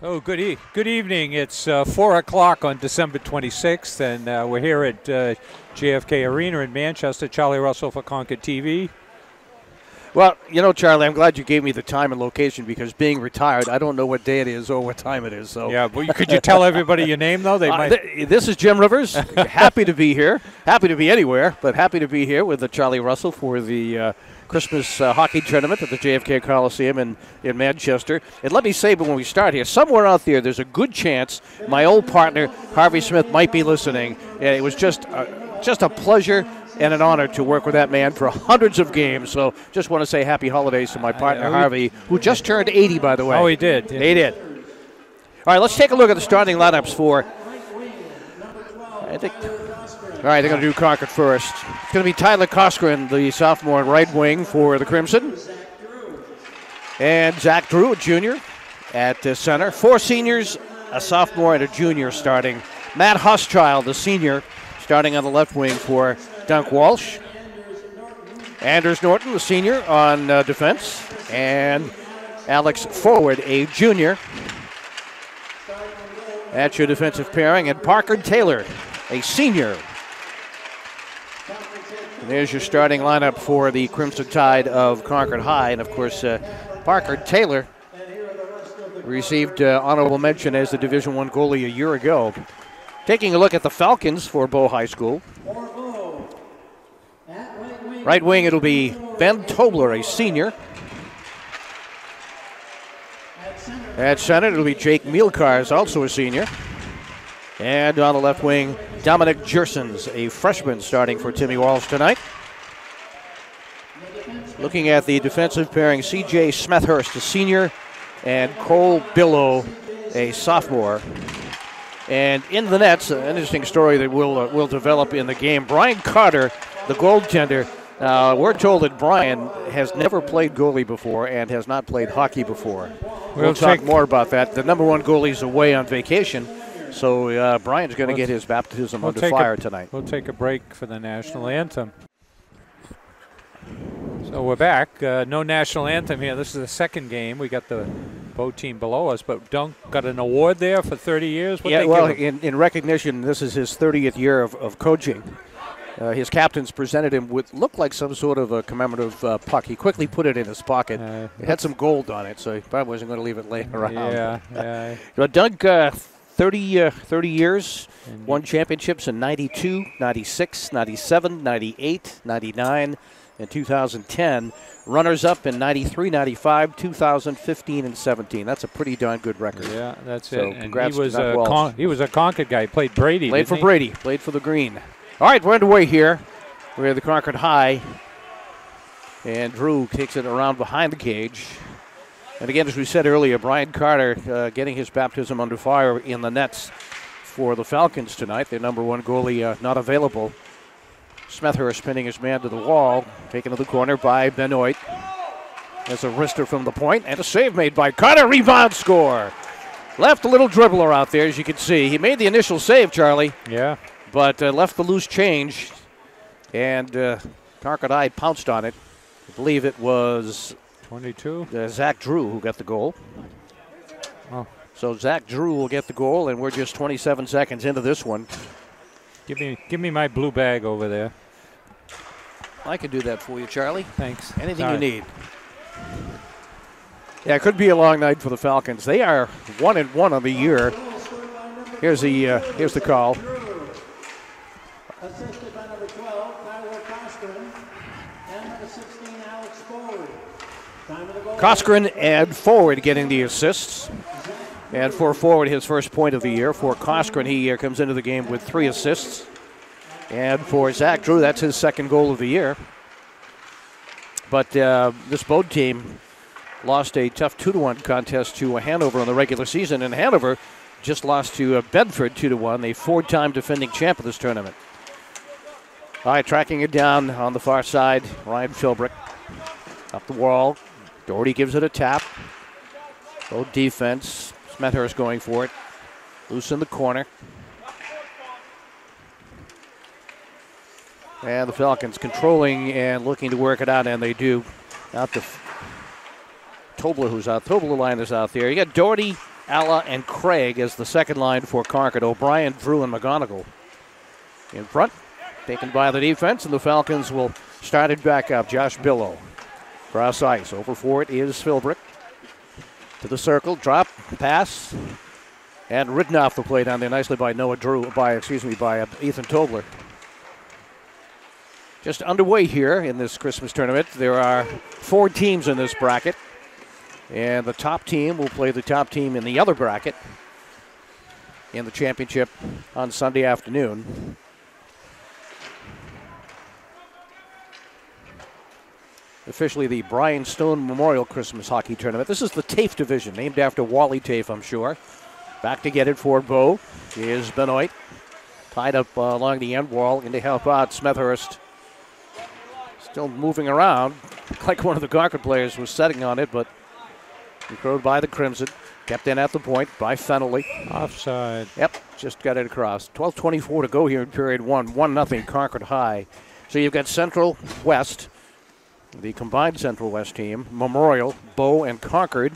Oh, good evening. It's 4 o'clock on December 26th, and we're here at JFK Arena in Manchester. Charlie Russell for ConcordTV. Well, you know, Charlie, I'm glad you gave me the time and location because being retired, I don't know what day it is or what time it is. So yeah, well, could you tell everybody your name, though? They might. This is Jim Rivers. Happy to be here. Happy to be anywhere, but happy to be here with Charlie Russell for the Christmas hockey tournament at the JFK Coliseum in Manchester. And let me say, but when we start here, somewhere out there's a good chance my old partner, Harvey Smith, might be listening. And it was just a pleasure and an honor to work with that man for hundreds of games. So just want to say happy holidays to my partner, Harvey, who just turned 80, by the way. Oh, he did. He did. All right, let's take a look at the starting lineups for, I think, all right, they're going to do Concord first. It's going to be Tyler Coskren, the sophomore right wing for the Crimson. And Zach Drew, a junior, at the center. Four seniors, a sophomore and a junior starting. Matt Huschild, the senior, starting on the left wing for Dunk Walsh. Anders Norton, the senior, on defense. And Alex Forward, a junior. That's your defensive pairing. And Parker Taylor, a senior. And there's your starting lineup for the Crimson Tide of Concord High. And, of course, Parker Taylor received honorable mention as the Division I goalie a year ago. Taking a look at the Falcons for Bow High School. Right wing, it'll be Ben Tobler, a senior. At center, it'll be Jake Mielkars, also a senior. And on the left wing, Dominic Jersons, a freshman, starting for Timmy Walsh tonight. Looking at the defensive pairing, C.J. Smethurst, a senior, and Cole Billow, a sophomore. And in the nets, an interesting story that will develop in the game. Brian Carter, the goaltender, we're told that Brian has never played goalie before and has not played hockey before. We'll talk more about that. The number one goalie's away on vacation, so Brian's going to get his baptism under fire tonight. We'll take a break for the national anthem. So we're back. No national anthem here. This is the second game. We got the Bow team below us, but Dunk got an award there for 30 years. Yeah, well, in recognition, this is his 30th year of coaching. His captains presented him with looked like some sort of a commemorative puck. He quickly put it in his pocket. It had some gold on it, so he probably wasn't going to leave it laying around. Yeah. Dunk, 30 years, won championships in 92, 96, 97, 98, 99, and 2010. Runners-up in 93, 95, 2015, and 17. That's a pretty darn good record. Yeah, that's so it. Congrats and he was a Concord guy. He played Brady. Played for Brady. Played for the Green. All right, we're underway here. We're at the Concord High. And Drew takes it around behind the cage. And again, as we said earlier, Brian Carter getting his baptism under fire in the nets for the Falcons tonight. Their number one goalie not available. Smethurst pinning his man to the wall. Taken to the corner by Benoit. There's a wrister from the point, and a save made by Carter. Rebound score. Left a little dribbler out there, as you can see. He made the initial save, Charlie. Yeah. But left the loose change, and Concord High pounced on it. I believe it was 22. Zach Drew who got the goal. Oh. So Zach Drew will get the goal, and we're just 27 seconds into this one. Give me my blue bag over there. I can do that for you, Charlie. Thanks. Anything you need. Yeah, it could be a long night for the Falcons. They are 1-1 on the year. Here's the call. Assisted by number 12, Tyler Coskren, and number 16, Alex Forward. Coskren and Forward getting the assists. And for Forward, his first point of the year. For Coskren, he comes into the game with 3 assists. And for Zach Drew, that's his second goal of the year. But this Bow team lost a tough 2-1 contest to Hanover in the regular season. And Hanover just lost to Bedford 2-1, the 4-time defending champ of this tournament. All right, tracking it down on the far side, Ryan Philbrick. Up the wall. Doherty gives it a tap. Bow defense. Smethurst going for it. Loose in the corner. And the Falcons controlling and looking to work it out, and they do. Out to Tobler, who's out. Tobler line is out there. You got Doherty Alla, and Craig as the second line for Concord. O'Brien, Drew, and McGonigal in front, taken by the defense, and the Falcons will start it back up. Josh Billow, cross ice. Over for it is Philbrick. To the circle, drop, pass, and ridden off the play down there nicely by by Ethan Tobler. Just underway here in this Christmas tournament. There are 4 teams in this bracket, and the top team will play the top team in the other bracket in the championship on Sunday afternoon. Officially the Brian Stone Memorial Christmas Hockey Tournament. This is the TAFE division, named after Wally Tafe, I'm sure. Back to get it for Bo is Benoit. Tied up along the end wall, in to help out Smethurst. Still moving around, like one of the Concord players was setting on it, but thrown by the Crimson. Kept in at the point by Fennelly. Offside. Yep, just got it across. 12:24 to go here in period 1. 1-0 Concord High. So you've got Central West, the combined Central West team, Memorial, Bow, and Concord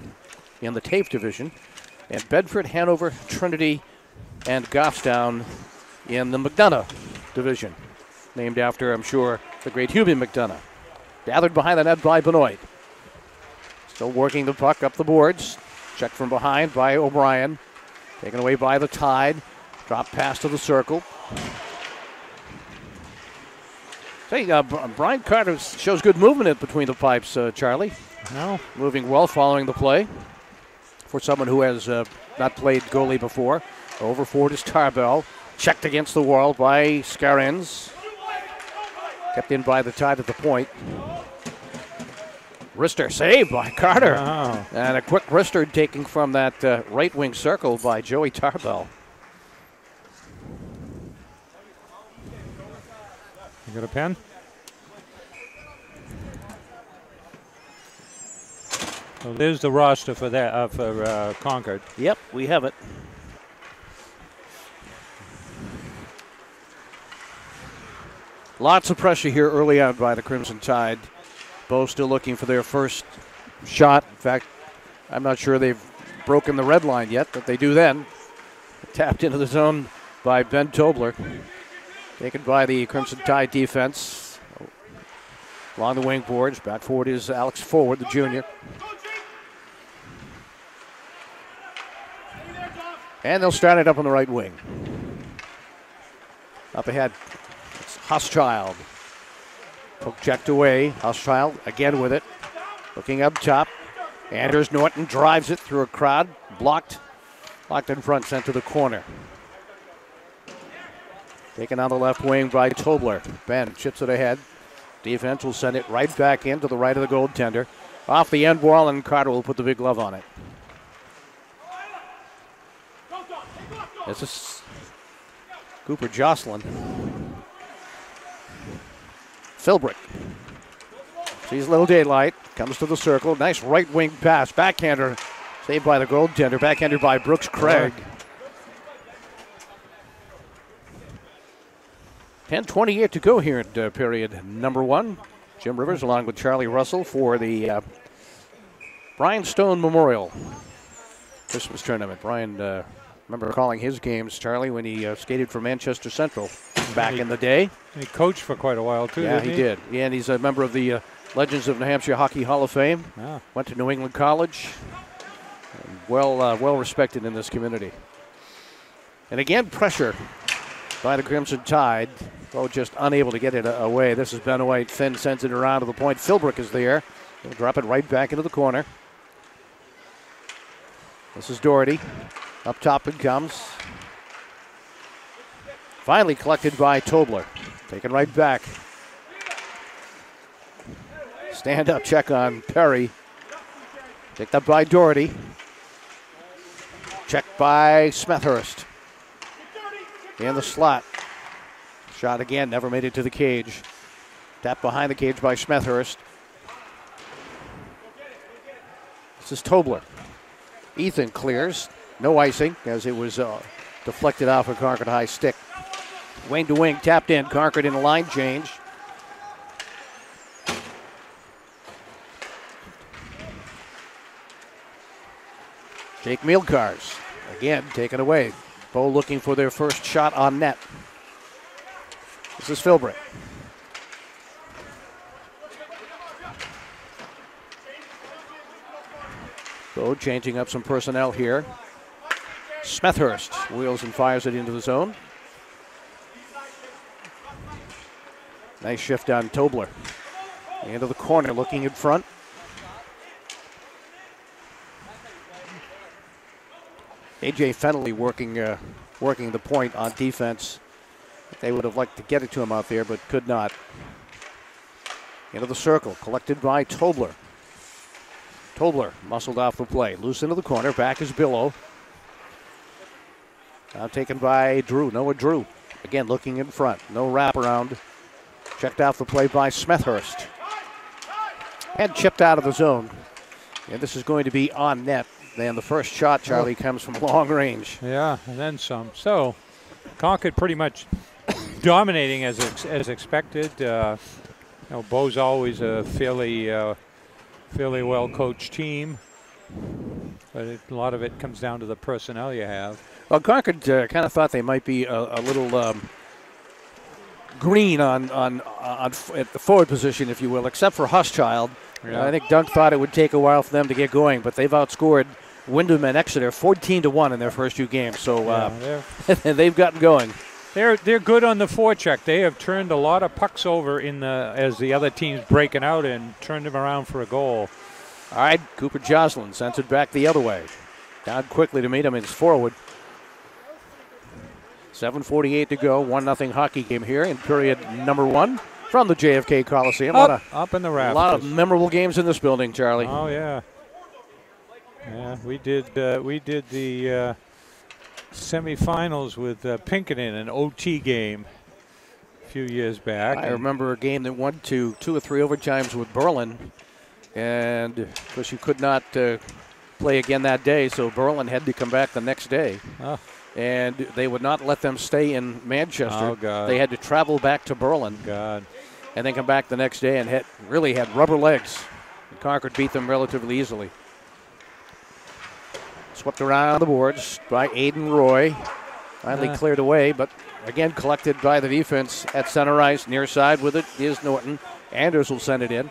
in the TAFE division, and Bedford, Hanover, Trinity, and Goffstown in the McDonough division, named after, I'm sure, the great Hubie McDonough. Gathered behind the net by Benoit. Still working the puck up the boards. Checked from behind by O'Brien. Taken away by the Tide. Drop pass to the circle. Hey, Brian Carter shows good movement in between the pipes, Charlie. No. Moving well following the play for someone who has not played goalie before. Over for it is Tarbell. Checked against the wall by Scarens. Kept in by the Tide at the point. Wrister saved by Carter. Wow. And a quick wrister taking from that right wing circle by Joey Tarbell. You got a pen? So there's the roster for that for Concord. Yep, we have it. Lots of pressure here early on by the Crimson Tide. Both still looking for their first shot. In fact, I'm not sure they've broken the red line yet, but they do then. Tapped into the zone by Ben Tobler. Taken by the Crimson Tide defense. Along the wing boards. Back forward is Alex Forward, the junior. And they'll start it up on the right wing. Up ahead, it's Huschild. Poke checked away. Huschild again with it. Looking up top. Anders Norton drives it through a crowd. Blocked. Locked in front, sent to the corner. Taken on the left wing by Tobler. Ben chips it ahead. Defense will send it right back in to the right of the goaltender. Off the end wall, and Carter will put the big glove on it. This is Cooper Jocelyn. Philbrick sees a little daylight. Comes to the circle. Nice right wing pass. Backhander saved by the goaltender. Backhanded by Brooks Craig. 10:28 to go here in period number 1. Jim Rivers along with Charlie Russell for the Brian Stone Memorial Christmas Tournament. Brian, remember calling his games, Charlie, when he skated for Manchester Central back in the day. He coached for quite a while, too, Yeah, didn't he did. Yeah, and he's a member of the Legends of New Hampshire Hockey Hall of Fame. Yeah. Went to New England College. Well respected in this community. And again, pressure by the Crimson Tide. Oh, just unable to get it away. This is Benoit. Finn sends it around to the point. Philbrick is there. He'll drop it right back into the corner. This is Doherty. Up top it comes. Finally collected by Tobler. Taken right back. Stand up check on Perry. Picked up by Doherty. Checked by Smethurst. In the slot. Shot again, never made it to the cage. Tapped behind the cage by Smethurst. This is Tobler. Ethan clears. No icing as it was deflected off a Concord High stick. Wing to wing, tapped in. Concord in a line change. Jake Mielkars, again, taken away. Bo looking for their first shot on net. This is Philbrick. Bo changing up some personnel here. Smethurst wheels and fires it into the zone. Nice shift on Tobler. Into the corner, looking in front. A.J. Fennelly working the point on defense. They would have liked to get it to him out there, but could not. Into the circle, collected by Tobler. Tobler muscled off the play. Loose into the corner, back is Billow. Now taken by Drew, Noah Drew. Again, looking in front, no wraparound. Checked off the play by Smethurst. And chipped out of the zone. And this is going to be on net. And the first shot, Charlie, comes from long range. Yeah, and then some. So Concord pretty much dominating as expected. Bo's always a fairly well-coached team, but a lot of it comes down to the personnel you have. Well, Concord kind of thought they might be a little green at the forward position, if you will, except for Huschild. Yeah. I think Dunk thought it would take a while for them to get going, but they've outscored Wyndham and Exeter 14-1 in their first 2 games. So they've gotten going. They're good on the forecheck. They have turned a lot of pucks over as the other team's breaking out and turned them around for a goal. All right, Cooper Joslin sends it back the other way. Down quickly to meet him. It's forward. 7:48 to go. 1-0 hockey game here in period number 1 from the JFK Coliseum. Up in the rafters. A lot of memorable games in this building, Charlie. Oh yeah. Yeah, we did the semifinals with Pinkerton, an OT game a few years back. I remember a game that went to 2 or 3 overtimes with Berlin, and of course you could not play again that day, so Berlin had to come back the next day. Oh. And they would not let them stay in Manchester. Oh, God. They had to travel back to Berlin. God. And then come back the next day and really had rubber legs. Concord beat them relatively easily. Swept around the boards by Aiden Roy. Finally cleared away, but again collected by the defense at center ice. Near side with it is Norton. Anders will send it in.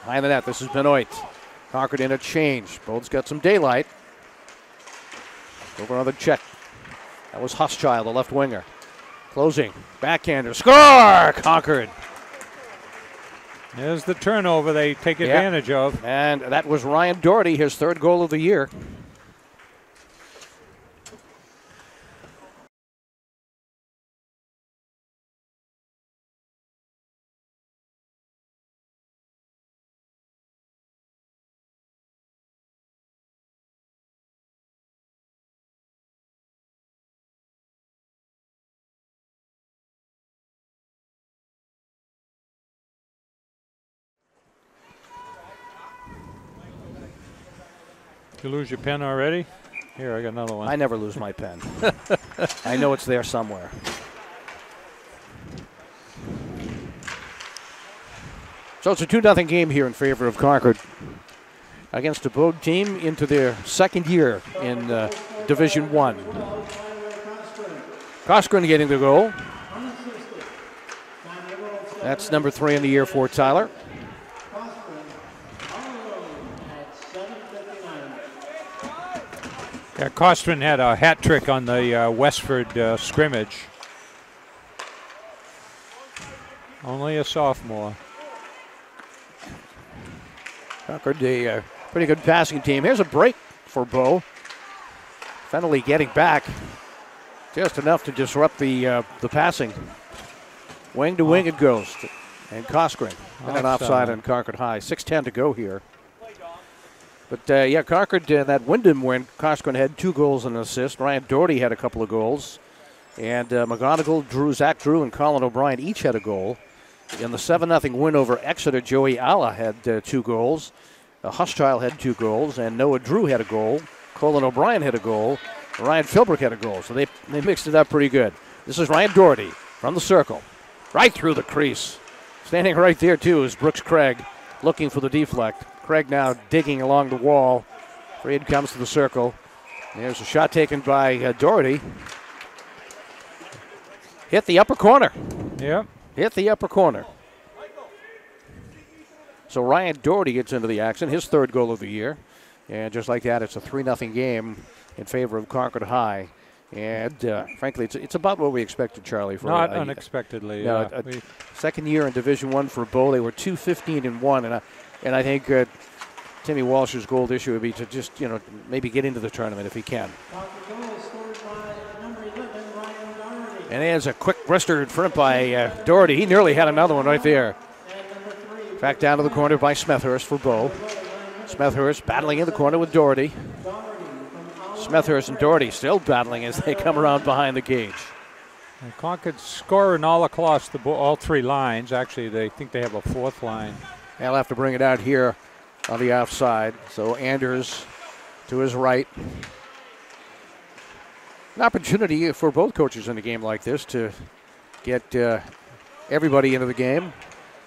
Behind the net, this is Benoit. Concord in a change. Bold's got some daylight. Over on the check. That was Huschild, the left winger. Closing. Backhander. Score! Concord. There's the turnover they take advantage of. And that was Ryan Doherty, his 3rd goal of the year. Did you lose your pen already? Here, I got another one. I never lose my pen. I know it's there somewhere. So it's a 2-0 game here in favor of Concord against a Bode team into their 2nd year in Division 1. Coskren getting the goal. That's number 3 in the year for Tyler. Yeah, Costrin had a hat trick on the Westford scrimmage. Only a sophomore. Concord, a pretty good passing team. Here's a break for Bo. Fennelly getting back. Just enough to disrupt the passing. Wing to wing it goes. And Coskren. And an offside on Concord High. 6:10 to go here. But, Concord in that Wyndham win, Coskren had 2 goals and an assist. Ryan Doherty had a couple of goals. And McGonigal, Zach Drew, and Colin O'Brien each had a goal. In the 7-0 win over Exeter, Joey Alla had 2 goals. Huschild had 2 goals, and Noah Drew had a goal. Colin O'Brien had a goal. Ryan Philbrick had a goal. So they mixed it up pretty good. This is Ryan Doherty from the circle. Right through the crease. Standing right there, too, is Brooks Craig looking for the deflect. Craig now digging along the wall Freed comes to the circle. There's a shot taken by Doherty. Hit the upper corner. Yep. Hit the upper corner. So Ryan Doherty gets into the action, his third goal of the year. And just like that, it's a 3-0 game in favor of Concord High. And frankly, it's about what we expected, Charlie. For Not unexpectly. Second year in Division I for Bo. They were 2-15-1, and I think Timmy Walsh's goal this year would be to just maybe get into the tournament if he can. And there's a quick wrister in front by Doherty. He nearly had another one right there. Back down to the corner by Smethurst for Bo. Smethurst battling in the corner with Doherty. Smethurst and Doherty still battling as they come around behind the cage. And Concord scoring all across all three lines. Actually, they think they have a fourth line. They'll have to bring it out here on the outside. So Anders to his right. An opportunity for both coaches in a game like this to get everybody into the game.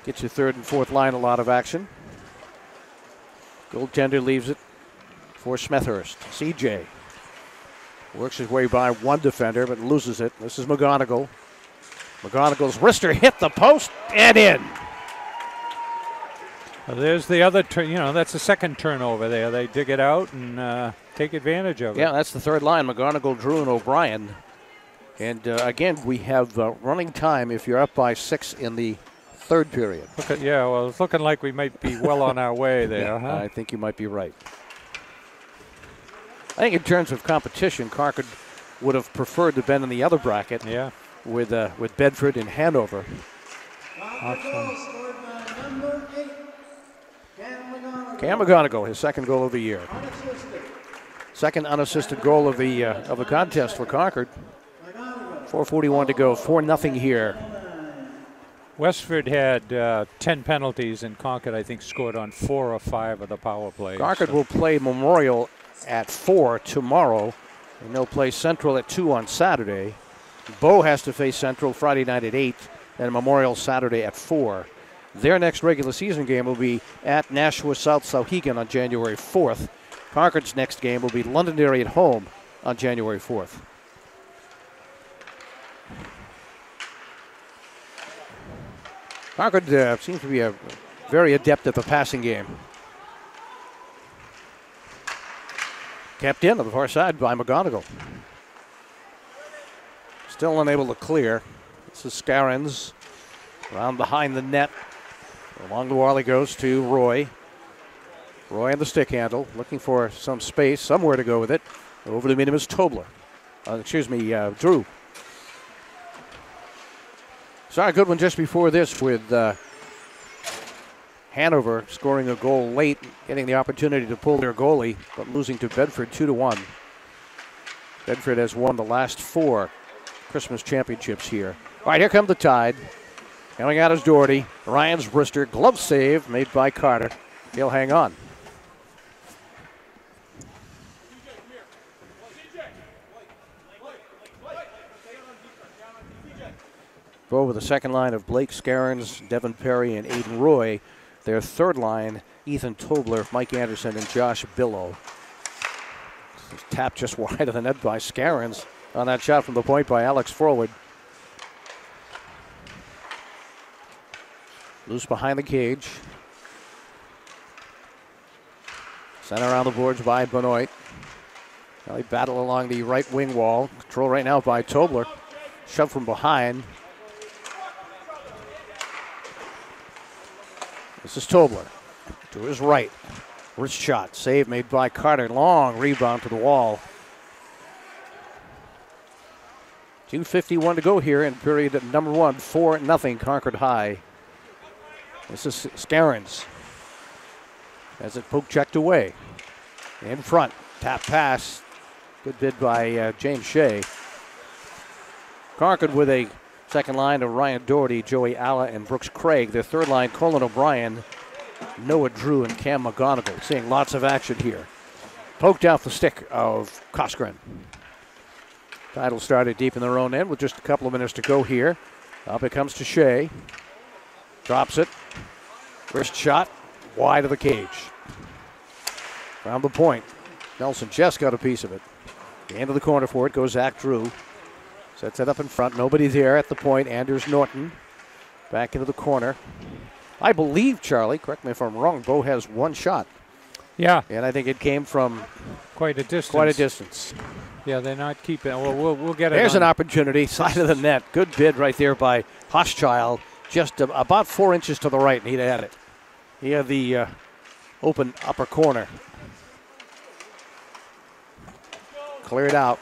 Get your third and fourth line a lot of action. Goaltender leaves it for Smethurst. CJ works his way by one defender but loses it. This is McGonigal. McGonigal's wrister hit the post and in. Well, there's the other that's the second turnover there. They dig it out and take advantage of it. Yeah, that's the third line. McGonigal, Drew, and O'Brien. And again, we have running time if you're up by 6 in the third period. Well, it's looking like we might be well on our way there. Yeah, I think you might be right. I think in terms of competition, Concord would have preferred to been in the other bracket. Yeah. With Bedford and Hanover. Cam McGonigal, his second goal of the year. Second unassisted goal of the contest for Concord. 4:41 to go. 4-0 here. Westford had 10 penalties, and Concord, I think, scored on 4 or 5 of the power plays. Concord will play Memorial at 4 tomorrow, and they'll play Central at 2 on Saturday. Bo has to face Central Friday night at 8, and Memorial Saturday at 4. Their next regular season game will be at Nashua South Sauhegan on January 4th. Concord's next game will be Londonderry at home on January 4th. Concord seems to be very adept at the passing game. Kept in on the far side by McGonigal. Still unable to clear. This is Scarrons around behind the net. Along the wall he goes to Roy. Roy on the stick handle, looking for some space, somewhere to go with it. Over to meet him is Tobler. Drew. Saw a good one just before this with Hanover scoring a goal late, getting the opportunity to pull their goalie, but losing to Bedford 2-1. Bedford has won the last 4 Christmas championships here. All right, here come the Tide. Coming out is Doherty. Ryan's wrister, glove save made by Carter. He'll hang on. Over the second line of Blake Scarrons, Devin Perry, and Aiden Roy. Their third line, Ethan Tobler, Mike Anderson, and Josh Billow. Tapped just wide of the net by Scarrons on that shot from the point by Alex Forward. Loose behind the cage. Sent around the boards by Benoit. Now they battle along the right wing wall. Control right now by Tobler. Shoved from behind. This is Tobler to his right. Wrist shot. Save made by Carter. Long rebound to the wall. 2:51 to go here in period number 1. 4-0 Concord High. This is Scarrons. As it poke checked away. In front. Tap pass. Good bid by James Shea. Concord with a second line of Ryan Doherty, Joey Alla, and Brooks Craig. Their third line, Colin O'Brien, Noah Drew, and Cam McGonigal. Seeing lots of action here. Poked out the stick of Coskren. Title started deep in their own end with just a couple of minutes to go here. Up it comes to Shea. Drops it. Wrist shot. Wide of the cage. Around the point. Nelson just got a piece of it. Into the corner for it goes Zach Drew. Sets it up in front. Nobody there at the point. Anders Norton back into the corner. I believe, Charlie, correct me if I'm wrong, Bo has one shot. Yeah. And I think it came from quite a distance. Yeah, they're not keeping. Well, we'll get it. There's an opportunity. Side of the net. Good bid right there by Hochschild. Just about 4 inches to the right, and he'd had it. He had the open upper corner. Cleared out.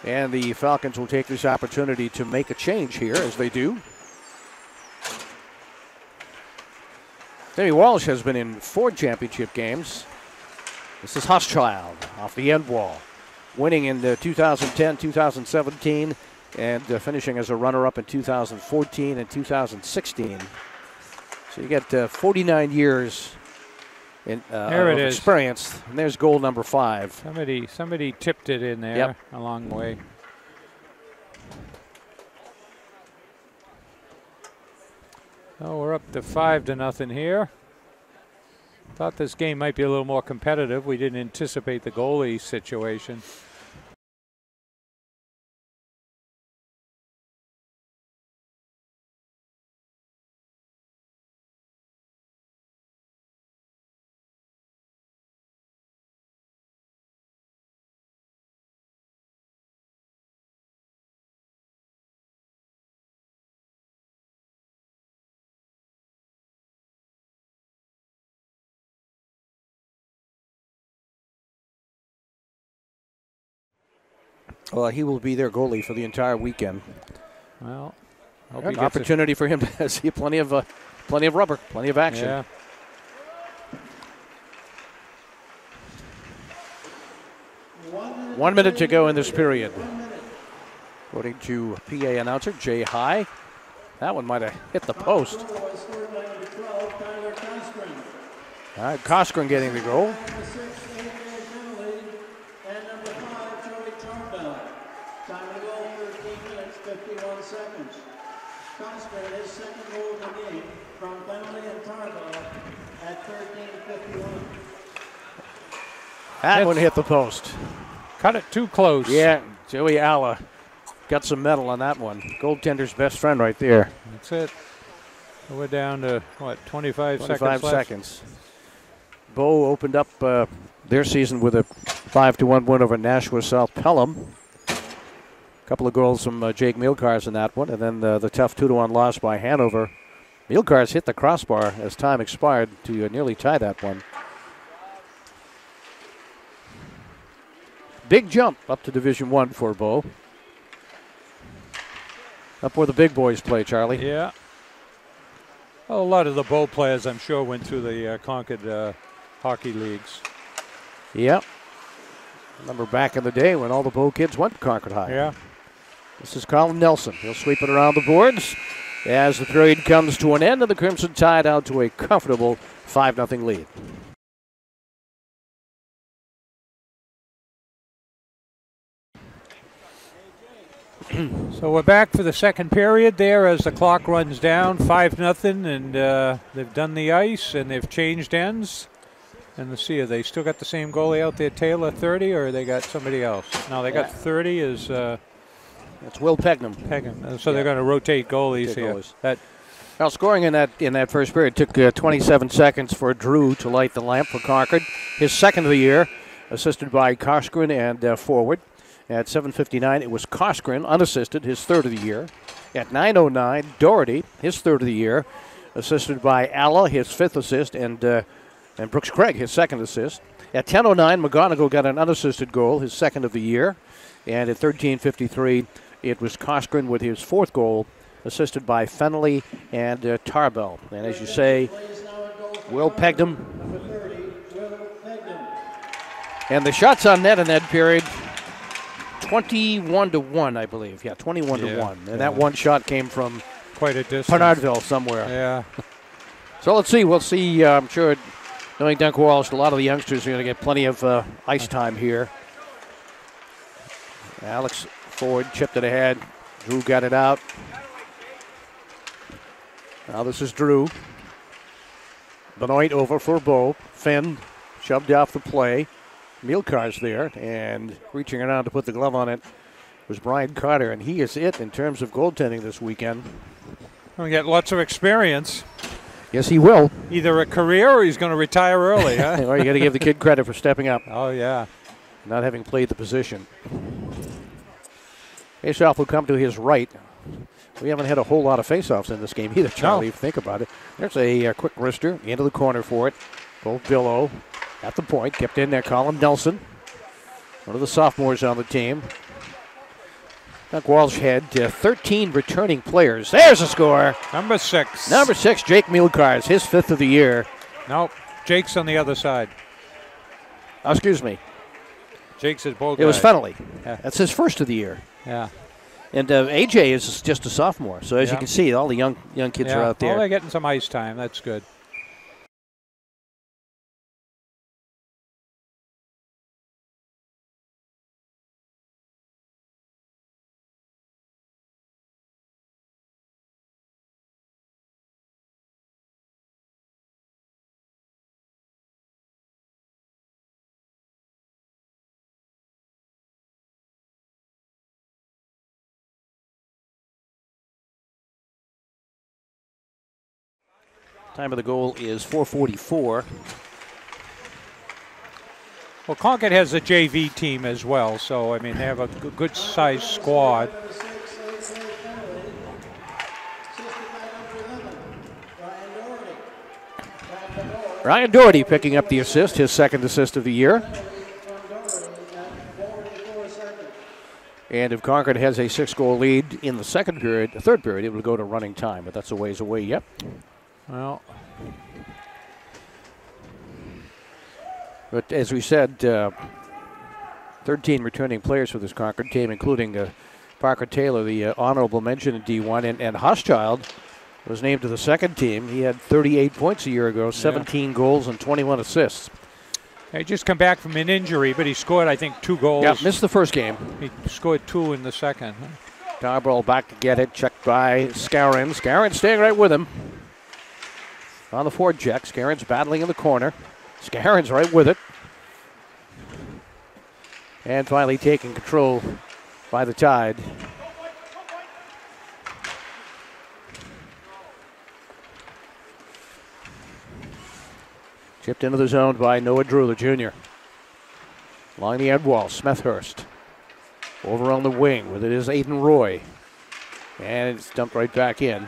And the Falcons will take this opportunity to make a change here, as they do. Timmy Walsh has been in 4 championship games. This is Hochschild off the end wall, winning in 2010, 2017, and finishing as a runner-up in 2014 and 2016. So you get 49 years of experience, and there's goal number 5. Somebody tipped it in there along the way. Oh, we're up to 5-0 here. Thought this game might be a little more competitive. We didn't anticipate the goalie situation. Well, he will be their goalie for the entire weekend. Well, an opportunity for him to see plenty of rubber, plenty of action. Yeah. One minute to go in this period. According to PA announcer Jay High, that one might have hit the post. All right, Coskren getting the goal. That one hit the post. Cut it too close. Yeah, Joey Alla got some metal on that one. Goaltender's best friend right there. That's it. We're down to, what, 25 seconds. Bo opened up their season with a 5-1 win over Nashua South Pelham. A couple of goals from Jake Mielkars in that one, and then the tough 2-1 loss by Hanover. Mielkars hit the crossbar as time expired to nearly tie that one. Big jump up to Division I for Bo. Up where the big boys play, Charlie. Yeah. Well, a lot of the Bo players, I'm sure, went through the Concord hockey leagues. Yep. Remember back in the day when all the Bo kids went to Concord High. Yeah. This is Colin Nelson. He'll sweep it around the boards as the period comes to an end and the Crimson Tide out to a comfortable 5-0 lead. So we're back for the second period there as the clock runs down, 5-0, and they've done the ice and they've changed ends. And let's see, have they still got the same goalie out there, Taylor, 30, or they got somebody else? No, they got 30 is... It's Will Pegnam. So they're going to rotate goalies here. Now scoring in that first period took 27 seconds for Drew to light the lamp for Concord. His second of the year, assisted by Coskren and forward. At 7:59, it was Coskren, unassisted, his third of the year. At 9:09, Doherty, his third of the year, assisted by Alla, his fifth assist, and Brooks Craig, his second assist. At 10:09, McGonigal got an unassisted goal, his second of the year. And at 13:53, it was Coskren with his fourth goal, assisted by Fennelly and Tarbell. And as you say, Will Pegnam. And the shots on net in that period, 21-1, I believe. Yeah, 21-1. And that one shot came from quite a distance. Bernardville somewhere. Yeah. So let's see. We'll see. I'm sure, knowing Dunk Walsh, a lot of the youngsters are going to get plenty of ice time here. Alex Ford chipped it ahead. Drew got it out. Now this is Drew. Benoit over for Bo. Finn shoved off the play. Mielkar's there, and reaching around to put the glove on it was Brian Carter, and he is it in terms of goaltending this weekend. He'll get lots of experience. Yes, he will. Either a career or he's going to retire early, huh? Well, you got to give the kid credit for stepping up. Oh, yeah. Not having played the position. Faceoff will come to his right. We haven't had a whole lot of faceoffs in this game either, Charlie, if you think about it. There's a quick wrister into the corner for it. Both Billow at the point, kept in there. Colin Nelson, one of the sophomores on the team. Doug Walsh had 13 returning players. There's a score. Number 6. Number 6, Jake Mielkars, his 5th of the year. Nope, Jake's on the other side. Oh, excuse me. Jake's his ball guy. It was Fennelly. Yeah. That's his 1st of the year. Yeah. And AJ is just a sophomore. So as you can see, all the young kids are out there. Well, they're getting some ice time. That's good. Time of the goal is 4:44. Well, Concord has a JV team as well, so, I mean, they have a good-sized squad. Ryan Doherty picking up the assist, his 2nd assist of the year. And if Concord has a 6-goal lead in the third period, it will go to running time, but that's a ways away yet. Well, but as we said, 13 returning players for this Concord team, including Parker Taylor, the honorable mention in D1, and Hochschild was named to the 2nd team. He had 38 points a year ago, 17 goals and 21 assists. he just come back from an injury, but he scored, I think, 2 goals. Yeah, missed the first game. He scored 2 in the second. Tarbell back to get it, checked by Scarron. Scarron staying right with him. On the forward check, Scarron's battling in the corner. Scarron's right with it. And finally taking control by the Tide. Chipped into the zone by Noah Drew, the junior. Along the end wall, Smethurst. Over on the wing with it is Aiden Roy. And it's dumped right back in.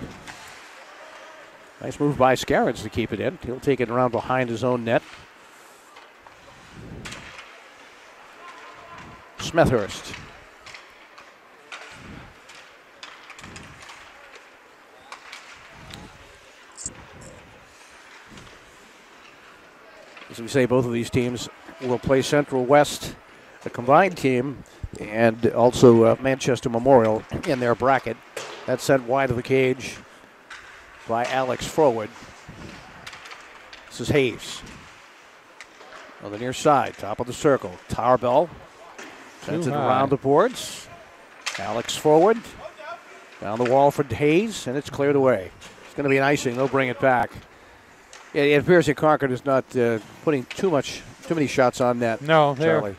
Nice move by Scarrons to keep it in. He'll take it around behind his own net. Smethurst. As we say, both of these teams will play Central West, a combined team, and also Manchester Memorial in their bracket. That's sent wide of the cage by Alex Forward. This is Hayes. On the near side, top of the circle. Tarbell sends it around the boards. Alex Forward. Down the wall for Hayes, and it's cleared away. It's going to be an icing. They'll bring it back. It appears that Concord is not putting too many shots on net. No, they're Charlie.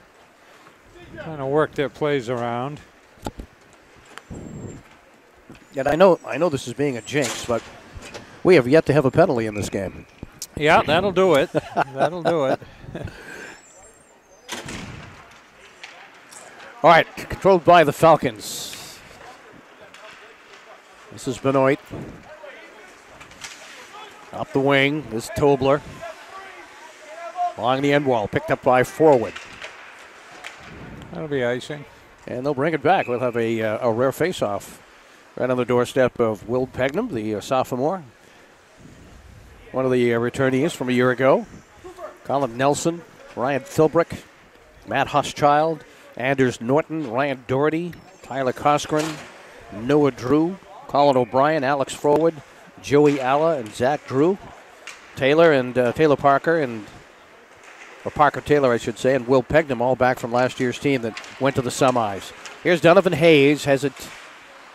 trying to work their plays around. And I know this is being a jinx, but we have yet to have a penalty in this game. Yeah, that'll do it. That'll do it. All right, controlled by the Falcons. This is Benoit. Up the wing is Tobler. Along the end wall, picked up by Forward. That'll be icing. And they'll bring it back. We'll have a rare face-off right on the doorstep of Will Pegnam, the sophomore. One of the returnees from a year ago. Colin Nelson, Ryan Philbrick, Matt Hochschild, Anders Norton, Ryan Doherty, Tyler Coskren, Noah Drew, Colin O'Brien, Alex Forward, Joey Alla, and Zach Drew. Taylor and Taylor Parker, or Parker Taylor, I should say, and Will Pegnam, all back from last year's team that went to the semis. Here's Donovan Hayes, has it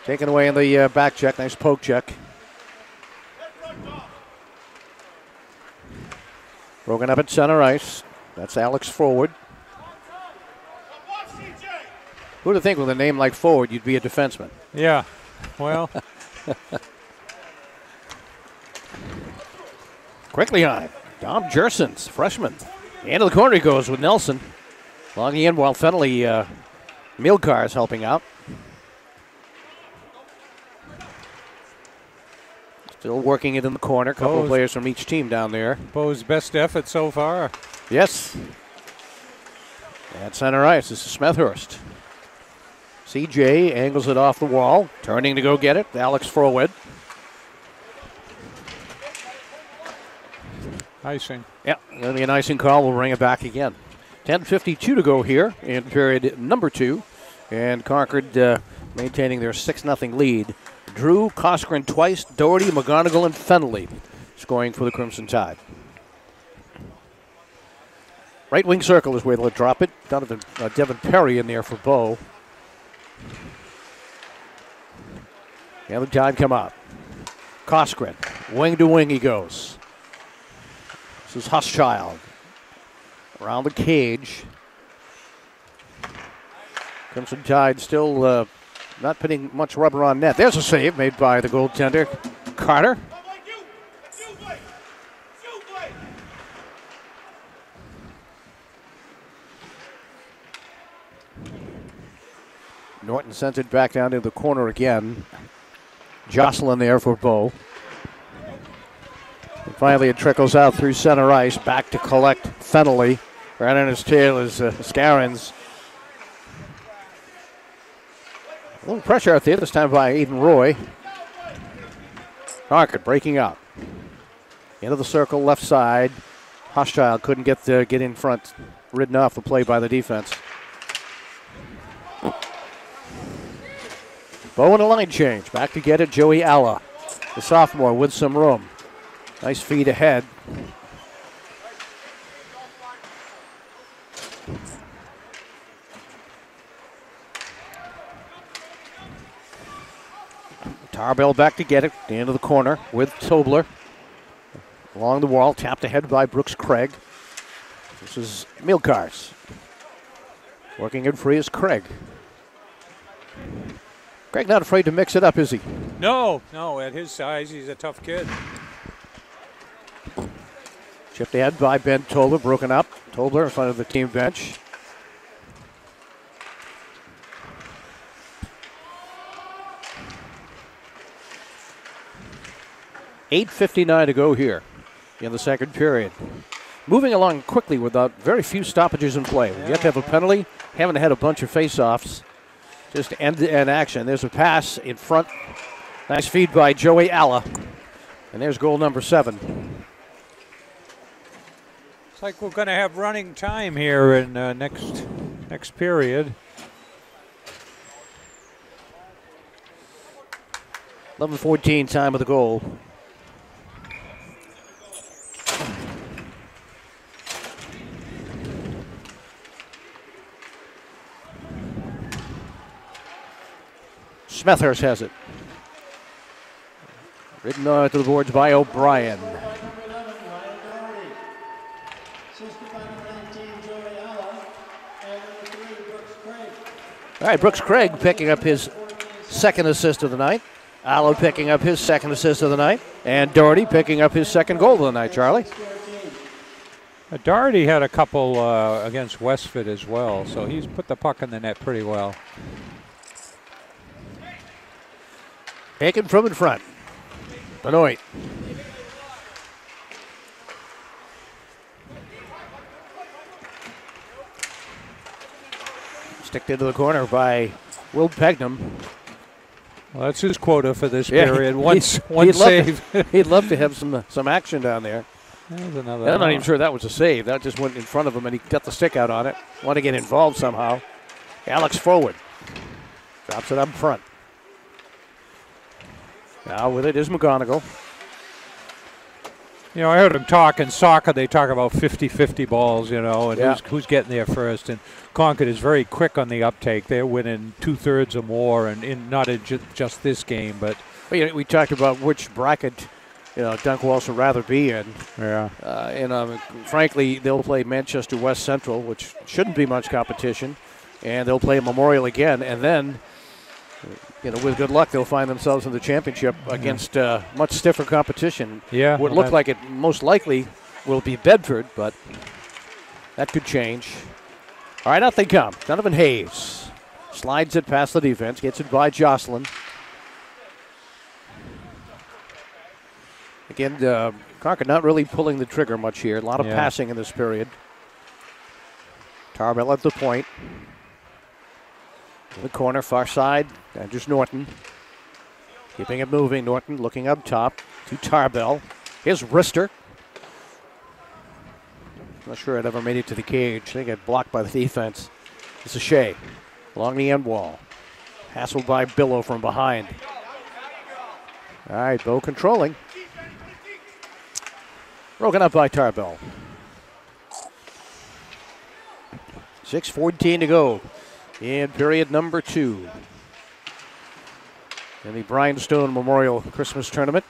taken away in the back check. Nice poke check. Broken up at center ice. That's Alex Forward. Who'd have think with a name like Forward you'd be a defenseman? Yeah, well. Quickly on. Dom Jersons, freshman. Into the corner he goes with Nelson. Logging in while Fennelly Milkar is helping out. Still working it in the corner. Couple of players from each team down there. Bo's best effort so far. Yes. At center ice, this is Smethurst. CJ angles it off the wall. Turning to go get it. Alex Forward. Icing. Yeah, going to be an icing call. We'll ring it back again. 10:52 to go here in period number 2. And Concord maintaining their 6-0 lead. Drew, Coskren twice, Doherty, McGonigal, and Fennelly scoring for the Crimson Tide. Right wing circle is where they'll drop it. Devin Perry in there for Bo. And the Tide come up. Coskren, wing to wing he goes. This is Huschild. Around the cage. Crimson Tide still not putting much rubber on net. There's a save made by the goaltender, Carter. Norton sends it back down to the corner again. Jocelyn there for Bo. And finally it trickles out through center ice, back to collect Fennelly. Right on his tail is Scarrons. A little pressure out there, this time by Aiden Roy. Concord breaking up. Into the circle, left side. Hochschild couldn't get in front. Ridden off the play by the defense. Bo in a line change. Back to get it, Joey Alla. The sophomore with some room. Nice feed ahead. Tarbell back to get it. The end of the corner with Tobler. Along the wall, tapped ahead by Brooks Craig. This is Milkars. Working in free is Craig. Craig not afraid to mix it up, is he? No, at his size, he's a tough kid. Chipped ahead by Ben Tobler, broken up. Tobler in front of the team bench. .8:59 to go here in the second period. Moving along quickly without very few stoppages in play. We have to have a penalty. Haven't had a bunch of face-offs. Just end action. There's a pass in front. Nice feed by Joey Alla. And there's goal number 7. It's like we're going to have running time here in next period. 11:14 time of the goal. Smethurst has it. Ridden to the boards by O'Brien. All right, Brooks Craig picking up his second assist of the night. Allo picking up his second assist of the night. And Doherty picking up his second goal of the night, Charlie. Doherty had a couple against Westford as well, so he's put the puck in the net pretty well. Taken from in front. Benoit. Sticked into the corner by Will Pegnam. Well, that's his quota for this period. One he'd save. He'd love to have some action down there. There's another. I'm not even sure that was a save. That just went in front of him, and he got the stick out on it. Want to get involved somehow. Alex Forward. Drops it up front. Now with it is McGonigal. You know, I heard him talk in soccer. They talk about 50-50 balls, you know, and who's getting there first. And Concord is very quick on the uptake. They're winning 2/3 or more, and not in just this game, but we talked about which bracket Dunk will also rather be in. Yeah. Frankly, they'll play Manchester West Central, which shouldn't be much competition, and they'll play Memorial again, and then, with good luck, they'll find themselves in the championship against much stiffer competition. Yeah. Would look like it most likely will be Bedford, but that could change. All right, out they come. Donovan Hayes slides it past the defense, gets it by Jocelyn. Again, Concord not really pulling the trigger much here. A lot of passing in this period. Tarbell at the point. In the corner, far side. Andrews Norton. Keeping it moving. Norton looking up top to Tarbell. Here's Rister. Not sure it ever made it to the cage. They get blocked by the defense. It's a Shea along the end wall. Hassled by Billow from behind. All right, Bo controlling. Broken up by Tarbell. 6:14 to go in period number 2. In the Brian Stone Memorial Christmas Tournament.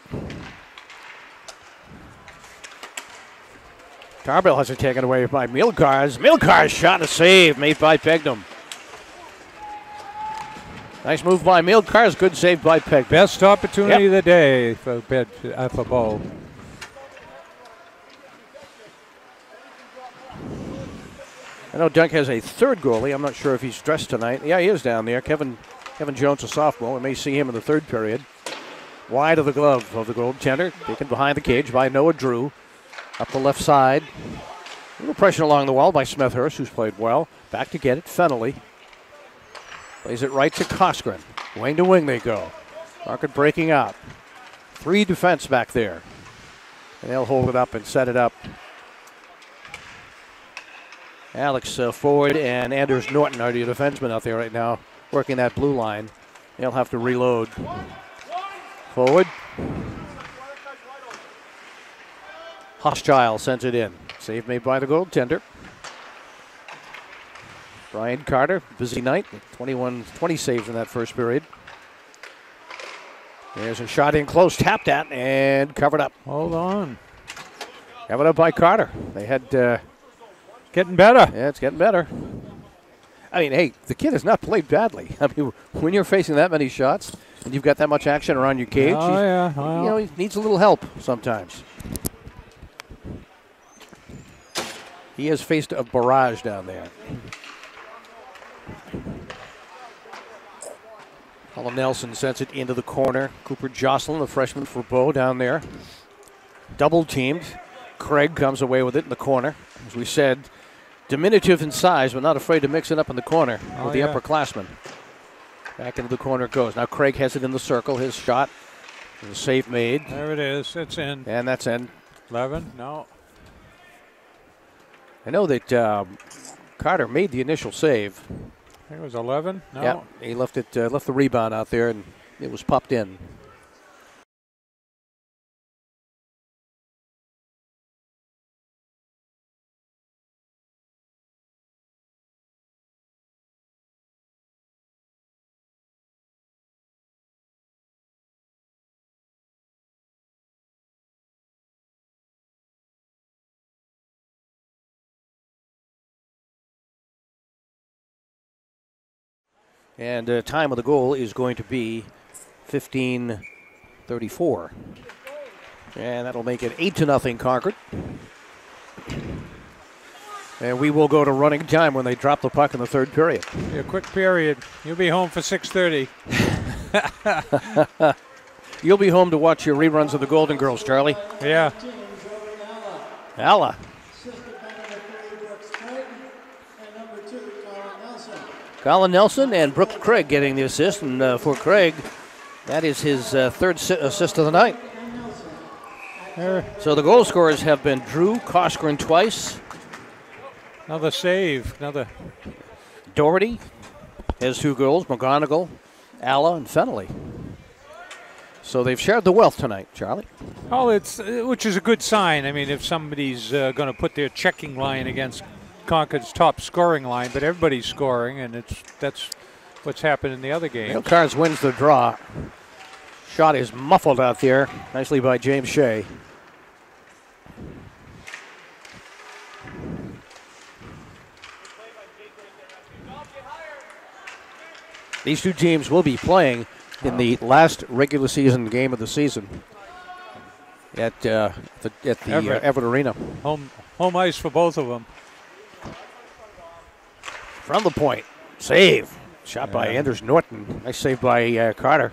Tarbell has it taken away by Milkars. Milkars shot, a save made by Pegnum. Nice move by Milkars, good save by Pegnum. Best opportunity of the day for Bo. I know Dunk has a third goalie. I'm not sure if he's dressed tonight. Yeah, he is down there. Kevin Jones, a sophomore. We may see him in the third period. Wide of the glove of the goaltender. Taken behind the cage by Noah Drew. Up the left side. A little pressure along the wall by Smethurst, who's played well. Back to get it. Fennelly. Plays it right to Coskren. Wing to wing they go. Concord breaking out. 3 defense back there. And they'll hold it up and set it up. Alex Ford and Anders Norton are the defensemen out there right now, working that blue line. They'll have to reload. Forward. Hochschild sends it in. Save made by the goaltender. Brian Carter, busy night. 20 saves in that first period. There's a shot in close, tapped at, and covered up. Hold on. Covered up by Carter. They had... Getting better. Yeah, it's getting better. I mean, hey, the kid has not played badly. I mean, when you're facing that many shots and you've got that much action around your cage, he needs a little help sometimes. He has faced a barrage down there. Colin Nelson sends it into the corner. Cooper Jocelyn, the freshman for Bo, down there. Double teamed. Craig comes away with it in the corner. As we said, diminutive in size, but not afraid to mix it up in the corner with the upperclassmen. Back into the corner it goes. Now Craig has it in the circle. His shot. The save made. There it is. It's in. And that's in. 11? No. I know that Carter made the initial save. I think it was 11? No. Yeah, he left the rebound out there, and it was popped in. And time of the goal is going to be 15:34. And that'll make it 8-0 Concord. And we will go to running time when they drop the puck in the third period. A quick period. You'll be home for 6:30. You'll be home to watch your reruns of the Golden Girls, Charlie. Yeah. Alla. Colin Nelson and Brooks Craig getting the assist, and for Craig, that is his third assist of the night. So the goal scorers have been Drew, Coskren twice. Another save. Doherty has 2 goals, McGonigal, Alla, and Fennelly. So they've shared the wealth tonight, Charlie. Oh, which is a good sign. I mean, if somebody's going to put their checking line against Concord's top scoring line, but everybody's scoring, and that's what's happened in the other game. Cards wins the draw. Shot is muffled out there, nicely by James Shea. These two teams will be playing in the last regular season game of the season at the Everett Arena. Home ice for both of them. From the point, save. Shot by Anders Norton. Nice save by Carter.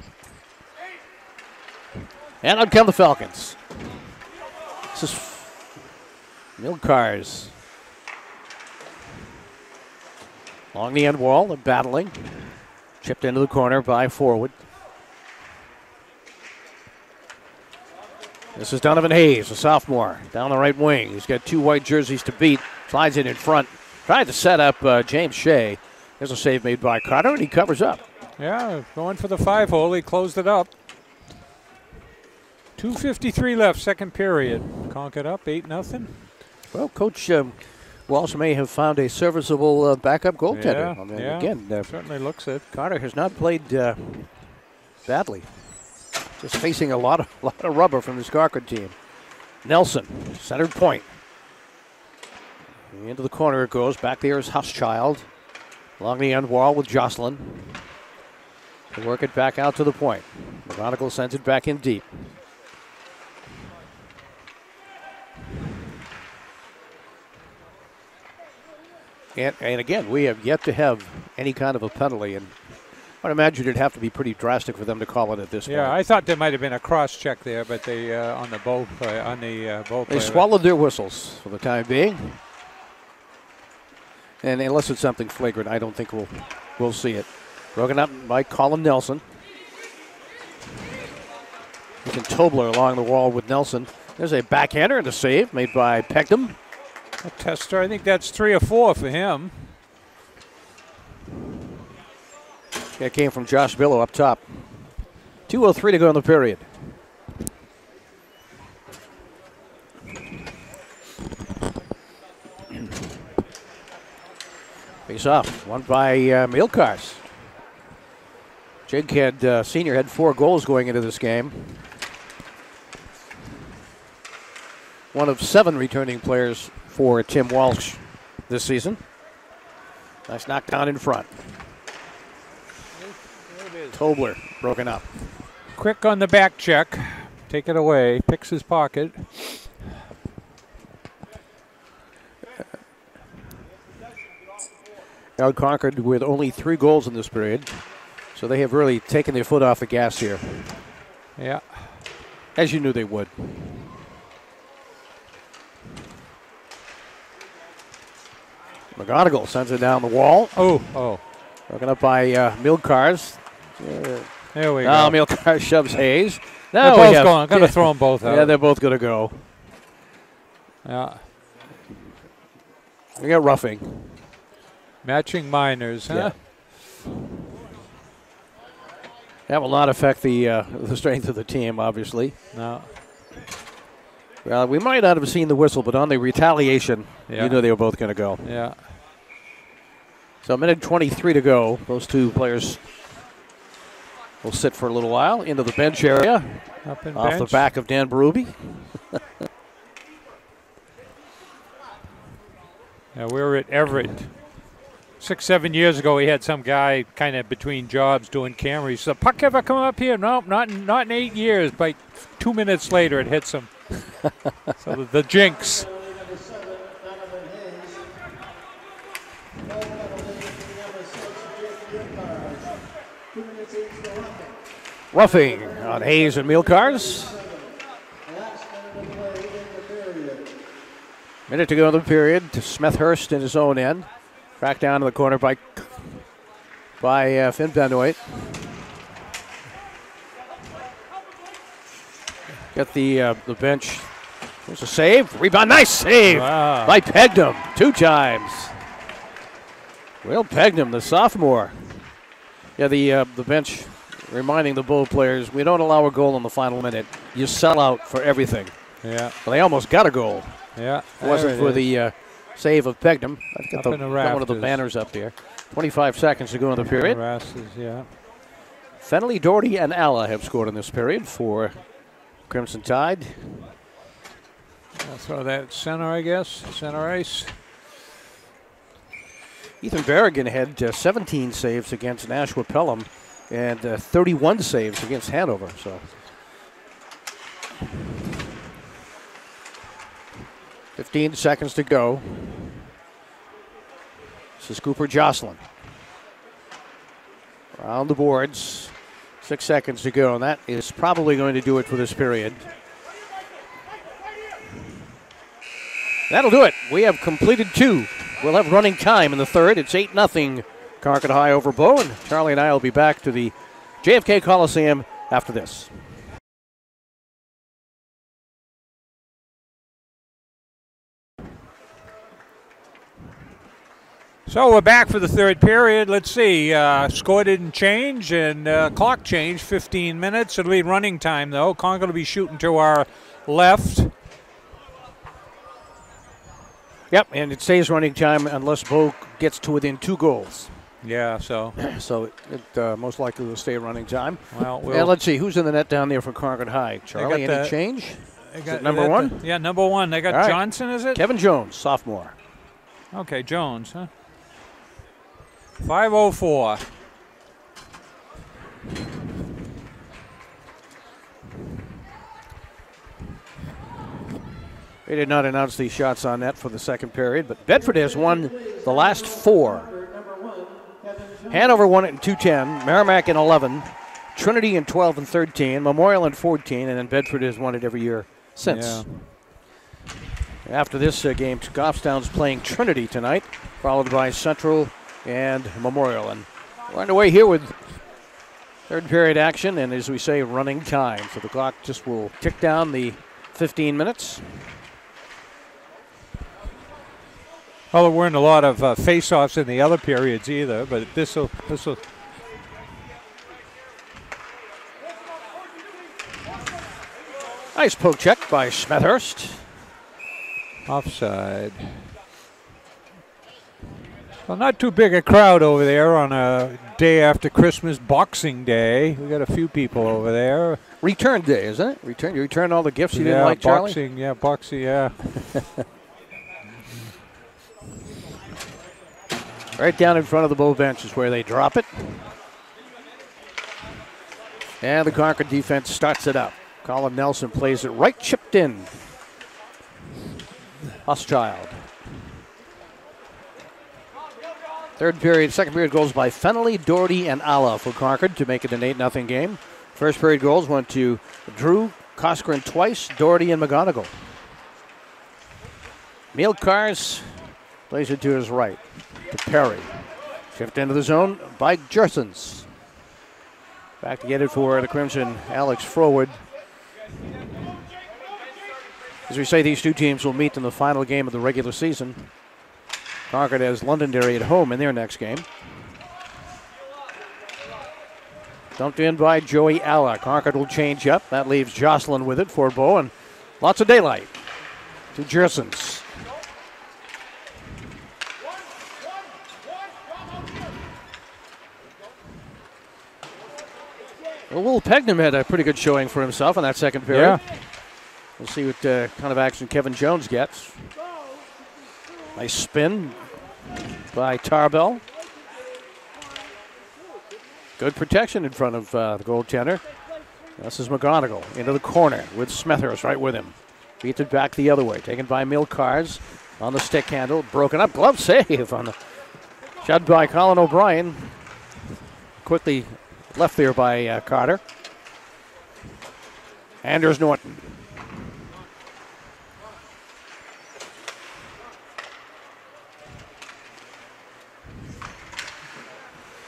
And out come the Falcons. This is Milcars. Along the end wall, they're battling. Chipped into the corner by forward. This is Donovan Hayes, a sophomore, down the right wing. He's got two white jerseys to beat. Slides it in front. Tried to set up James Shea. There's a save made by Carter, and he covers up. Yeah, going for the 5-hole. He closed it up. 2:53 left, second period. Concord up 8-0. Well, Coach Walsh may have found a serviceable backup goaltender. Yeah, I mean, again, certainly looks it. Carter has not played badly. Just facing a lot of rubber from this Concord team. Nelson, centered point. Into the corner it goes. Back there is Husschild. Along the end wall with Jocelyn. They work it back out to the point. McGonigal sends it back in deep. And again, we have yet to have any kind of a penalty, and I'd imagine it'd have to be pretty drastic for them to call it at this point. Yeah, I thought there might have been a cross check there, but they on the bow play. They swallowed their whistles for the time being, and unless it's something flagrant, I don't think we'll see it. Broken up by Colin Nelson. Ethan Tobler along the wall with Nelson. There's a backhander and a save made by Peckham. A tester, I think that's 3 or 4 for him. That came from Josh Billow up top. 2:03 to go in the period. Face off, won by Milcars. Jake senior had 4 goals going into this game. One of 7 returning players for Tim Walsh this season. Nice knockdown in front. Tobler broken up. Quick on the back check. Take it away. Picks his pocket. Now Concord with only 3 goals in this period. So they have really taken their foot off the gas here. Yeah. As you knew they would. McGonigal sends it down the wall. Oh. Broken up by Milcars. There we now go. Milcars shoves Hayes. They're both going. I'm going to throw them both out. Yeah, they're both going to go. Yeah. We got roughing. Matching minors, huh? Yeah. That will not affect the strength of the team, obviously. No. Well, we might not have seen the whistle, but on the retaliation, you knew they were both going to go. Yeah. So a minute 23 to go. Those two players will sit for a little while into the bench area. Up in off bench. The back of Dan Berube. Yeah, we were at Everett 6-7 years ago. We had some guy kind of between jobs doing camera. He said, "Puck ever come up here?" Nope, not in 8 years. By 2 minutes later, it hits him. So the jinx. Roughing on Hayes and Milcars. Minute to go in the period. To Smethurst in his own end. Back down to the corner by Finn Benoit. Get the bench. There's a save. Rebound. Nice save by Pegdom 2 times. Will Pegdom, the sophomore. Yeah, the bench reminding the Bull players, we don't allow a goal in the final minute. You sell out for everything. Yeah. Well, they almost got a goal. Yeah. If it wasn't for the save of Pegdom. I've got in the one of the banners up there. 25 seconds to go in the period. Rafters, yeah. Fenley, Doherty, and Alla have scored in this period for Crimson Tide. I'll throw that center, I guess. Center ice. Ethan Berrigan had 17 saves against Nashua Pelham and 31 saves against Hanover. So 15 seconds to go. This is Cooper Jocelyn. Around the boards. 6 seconds to go, and that is probably going to do it for this period. That'll do it. We have completed 2. We'll have running time in the third. It's 8-0 Concord High over Bow, and Charlie and I will be back to the JFK Coliseum after this. So we're back for the third period. Let's see. Score didn't change, and clock changed. 15 minutes. It'll be running time, though. Concord will be shooting to our left. Yep, and it stays running time unless Bow gets to within 2 goals. Yeah, so. So it most likely will stay running time. Well, and let's see, who's in the net down there for Concord High? Charlie, any change? Is it number 1? Yeah, number 1. They got right. Johnson, is it? Kevin Jones, sophomore. Okay, Jones, huh? 5:04. They did not announce the shots on net for the second period, but Bedford has won the last 4. Hanover won it in 2-10, Merrimack in 11, Trinity in 12 and 13, Memorial in 14, and then Bedford has won it every year since. Yeah. After this game, Goffstown's playing Trinity tonight, followed by Central and Memorial. And we're underway here with third period action, and as we say, running time. So the clock just will tick down the 15 minutes. Well, there weren't a lot of face-offs in the other periods either, but this'll. Nice poke check by Smethurst. Offside. Well, not too big a crowd over there on a day after Christmas, Boxing Day. We got a few people over there. Return day, isn't it? You returned all the gifts you didn't like, Charlie? Boxing, yeah. Right down in front of the Bow bench is where they drop it. And the Concord defense starts it up. Colin Nelson plays it right chipped in. Huschild. Second period goals by Fennelly, Doherty, and Alla for Concord to make it an 8-0 game. First period goals went to Drew, Coskren twice, Doherty, and McGonigal. Neil Cars plays it to his right, to Perry. Shift into the zone by Jersons. Back to get it for the Crimson, Alex Froward. As we say, these two teams will meet in the final game of the regular season. Concord has Londonderry at home in their next game. Dumped in by Joey Alla. Concord will change up. That leaves Jocelyn with it for Bow, and lots of daylight to Jersons. Well, Will Pegnam had a pretty good showing for himself in that second period. Yeah. We'll see what kind of action Kevin Jones gets. Nice spin by Tarbell. Good protection in front of the goaltender. This is McGonigal into the corner with Smethurst right with him. Beats it back the other way. Taken by Milcars on the stick handle. Broken up. Glove save on the shot by Colin O'Brien. Quickly left there by Carter. Anders Norton.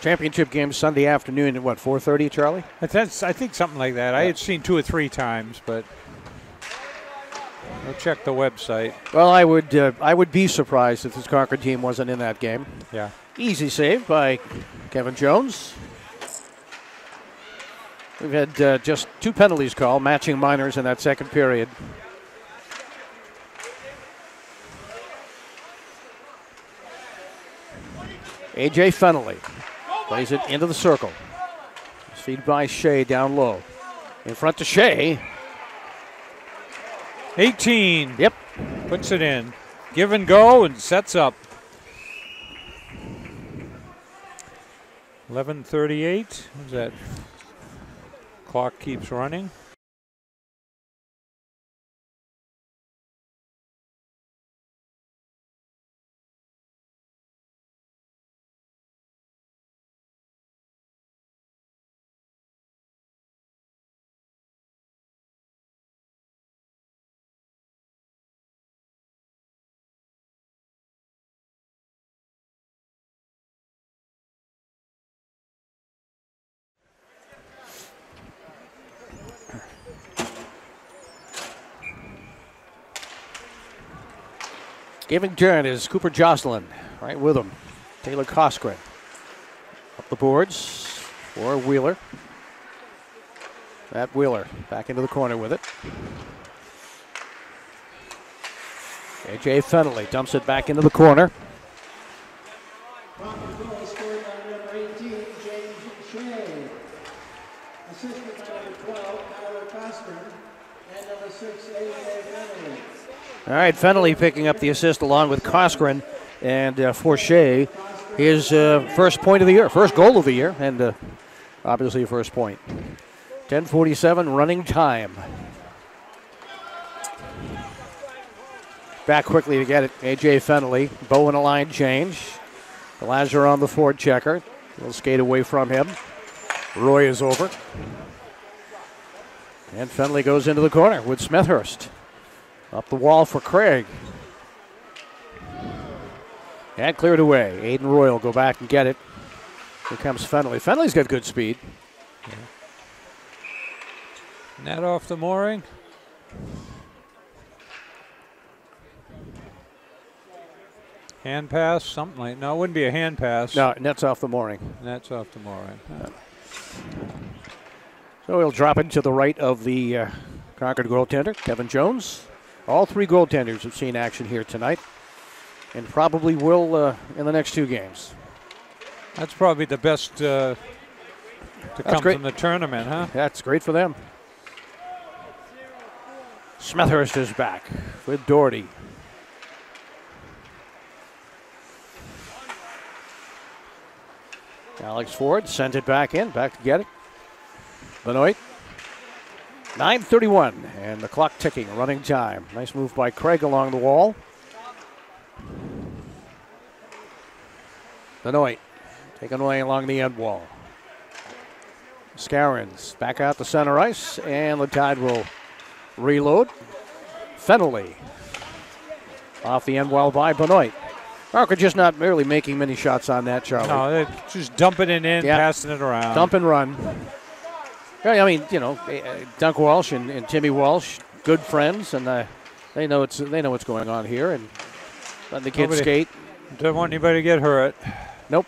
Championship game Sunday afternoon at what, 4:30, Charlie? That's I think something like that. I had seen 2 or 3 times, but I'll check the website. Well, I would be surprised if this Concord team wasn't in that game. Yeah. Easy save by Kevin Jones. We've had just 2 penalties called, matching minors in that second period. A.J. Fennelly plays it into the circle. Feed by Shea down low. In front to Shea. 18. Yep. Puts it in. Give and go and sets up. 11:38. What's that? Clock keeps running. Giving turn is Cooper Jocelyn, right with him. Taylor Coskren up the boards for Wheeler. Matt Wheeler back into the corner with it. A.J. Fennelly dumps it back into the corner. Concord goal scored by number 18, James Shea. Assisted by number 12, Tyler Coskren, and number 6, A.J. Fennelly. All right, Fennelly picking up the assist along with Coskren, and for Shea, his first point of the year, first goal of the year, and obviously a first point. 10:47 running time. Back quickly to get it, A.J. Fennelly. Bowen a line change. Lazar on the forward checker. We'll skate away from him. Roy is over. And Fennelly goes into the corner with Smethurst. Up the wall for Craig. And cleared away. Aiden Roy will go back and get it. Here comes Fennelly. Fennelly's got good speed. Net off the mooring. Hand pass, something like. No, it wouldn't be a hand pass. No, net's off the mooring. Net's off the mooring. So he'll drop it to the right of the Concord goaltender, Kevin Jones. All three goaltenders have seen action here tonight and probably will in the next two games. That's probably the best to come great. from the tournament, huh? That's great for them. Smethurst is back with Doherty. Alex Ford sent it back in, back to get it. Benoit. 9:31, and the clock ticking, running time. Nice move by Craig along the wall. Benoit taken away along the end wall. Scarrons back out to center ice, and the Tide will reload. Fennelly off the end wall by Benoit. Concord just not really making many shots on that, Charlie. No, they're just dumping it in, passing it around. Dump and run. I mean, you know, Dunk Walsh and Timmy Walsh, good friends, and they know what's going on here, and letting the kids skate. Don't want anybody to get hurt. Nope.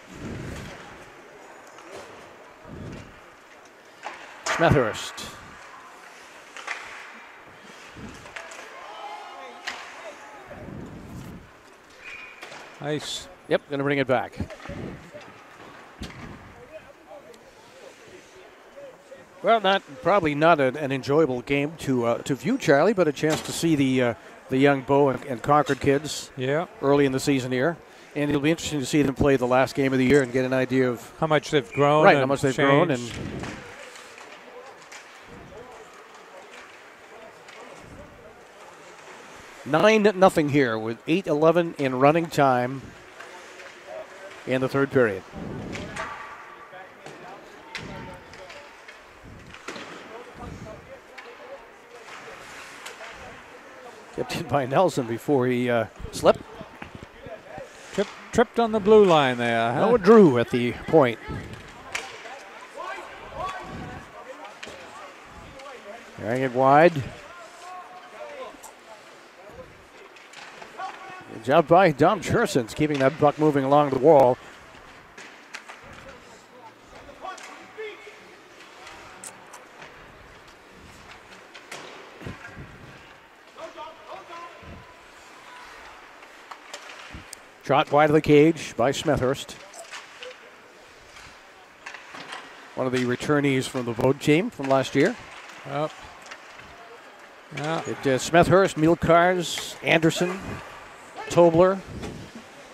Smethurst. Nice. Yep, going to bring it back. Well, probably not an enjoyable game to view, Charlie, but a chance to see the young Bow and Concord kids early in the season here. And it'll be interesting to see them play the last game of the year and get an idea of how much they've grown. Right, how much they've grown. And 9-0 here with 8:11 in running time in the third period. Kept in by Nelson before he slipped. Tripped on the blue line there. Huh? Noah Drew at the point. Carrying it wide. Good job by Dom Chersons keeping that puck moving along the wall. Shot wide of the cage by Smethurst. one of the returnees from the Vogue team from last year. Yep. Yeah. Smethurst, Mielkars, Anderson, Tobler,